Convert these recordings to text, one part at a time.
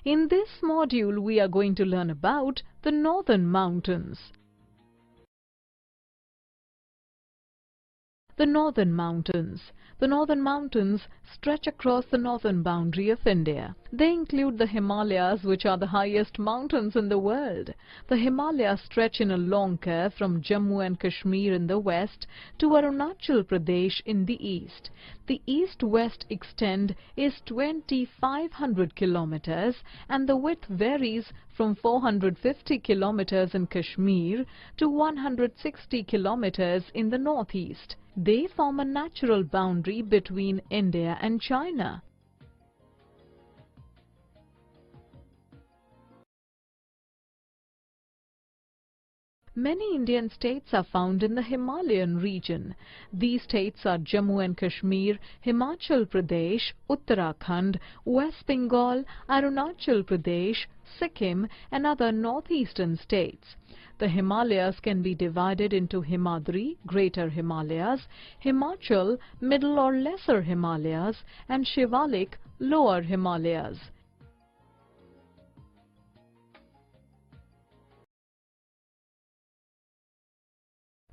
In this module, we are going to learn about the Northern Mountains. The Northern Mountains. The Northern Mountains stretch across the northern boundary of India. They include the Himalayas, which are the highest mountains in the world. The Himalayas stretch in a long curve from Jammu and Kashmir in the west to Arunachal Pradesh in the east. The east-west extent is 2,500 kilometers and the width varies from 450 kilometers in Kashmir to 160 kilometers in the northeast. They form a natural boundary between India and China. Many Indian states are found in the Himalayan region. These states are Jammu and Kashmir, Himachal Pradesh, Uttarakhand, West Bengal, Arunachal Pradesh, Sikkim and other northeastern states. The Himalayas can be divided into Himadri, Greater Himalayas, Himachal, Middle or Lesser Himalayas and Shivalik, Lower Himalayas.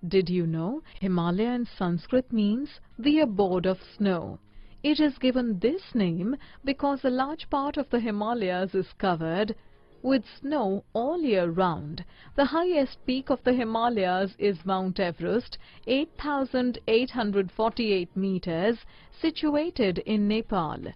Did you know Himalaya in Sanskrit means the abode of snow? It is given this name because a large part of the Himalayas is covered with snow all year round. The highest peak of the Himalayas is Mount Everest, 8,848 meters, situated in Nepal.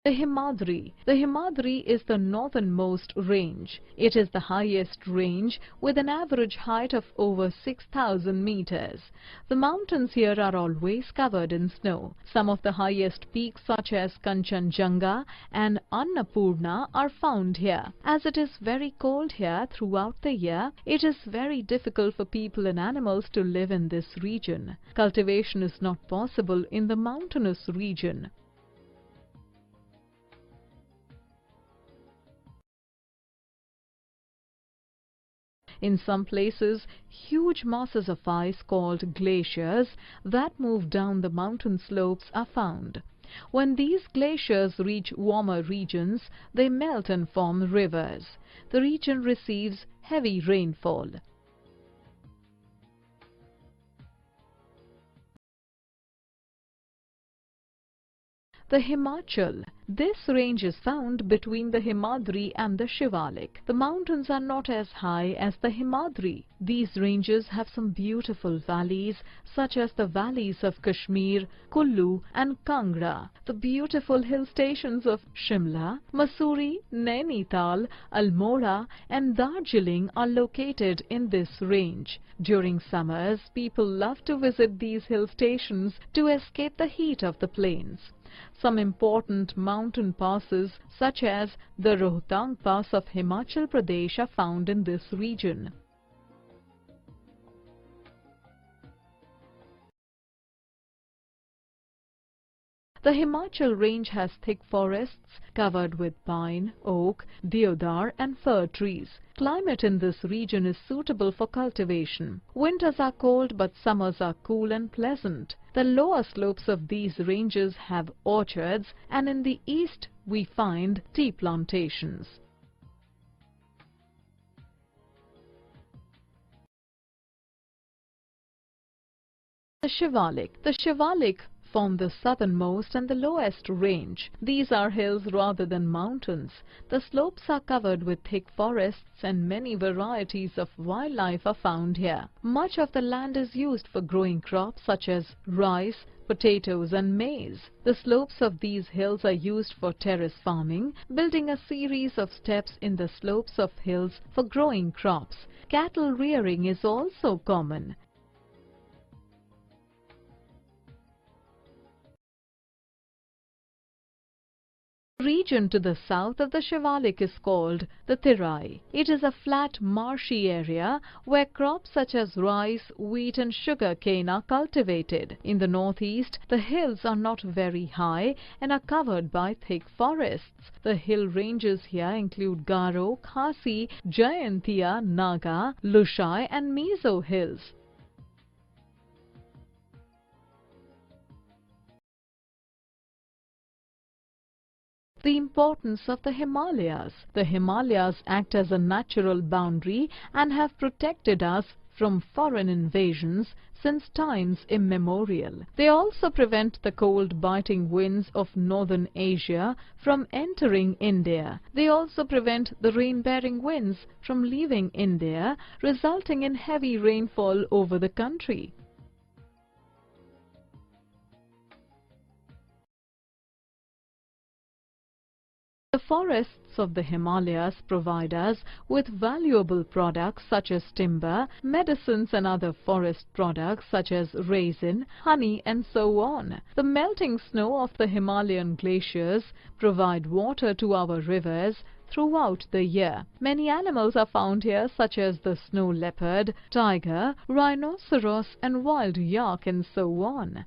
The Himadri. The Himadri is the northernmost range. It is the highest range with an average height of over 6,000 meters. The mountains here are always covered in snow. Some of the highest peaks such as Kanchenjunga and Annapurna are found here. As it is very cold here throughout the year, it is very difficult for people and animals to live in this region. Cultivation is not possible in the mountainous region. In some places, huge masses of ice called glaciers that move down the mountain slopes are found. When these glaciers reach warmer regions, they melt and form rivers. The region receives heavy rainfall. The Himachal. This range is found between the Himadri and the Shivalik. The mountains are not as high as the Himadri. These ranges have some beautiful valleys such as the valleys of Kashmir, Kullu and Kangra. The beautiful hill stations of Shimla, Mussoorie, Nainital, Almora and Darjeeling are located in this range. During summers, people love to visit these hill stations to escape the heat of the plains. Some important mountain passes such as the Rohtang Pass of Himachal Pradesh are found in this region. The Himachal range has thick forests covered with pine, oak, deodar and fir trees. Climate in this region is suitable for cultivation. Winters are cold but summers are cool and pleasant. The lower slopes of these ranges have orchards and in the east we find tea plantations. The Shivalik. The Shivalik form the southernmost and the lowest range. These are hills rather than mountains. The slopes are covered with thick forests and many varieties of wildlife are found here. Much of the land is used for growing crops such as rice, potatoes and maize. The slopes of these hills are used for terrace farming, building a series of steps in the slopes of hills for growing crops. Cattle rearing is also common. The region to the south of the Shivalik is called the Terai. It is a flat, marshy area where crops such as rice, wheat and sugar cane are cultivated. In the northeast, the hills are not very high and are covered by thick forests. The hill ranges here include Garo, Khasi, Jayantia, Naga, Lushai and Mizo hills. The importance of the Himalayas. The Himalayas act as a natural boundary and have protected us from foreign invasions since times immemorial. They also prevent the cold biting winds of northern Asia from entering India. They also prevent the rain-bearing winds from leaving India, resulting in heavy rainfall over the country. The forests of the Himalayas provide us with valuable products such as timber, medicines and other forest products such as resin, honey and so on. The melting snow of the Himalayan glaciers provide water to our rivers throughout the year. Many animals are found here such as the snow leopard, tiger, rhinoceros and wild yak and so on.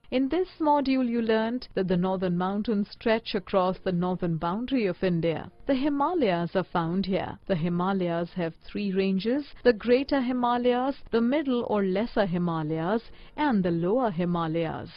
In this module you learnt that the northern mountains stretch across the northern boundary of India. The Himalayas are found here. The Himalayas have three ranges: the Greater Himalayas, the Middle or Lesser Himalayas and the Lower Himalayas.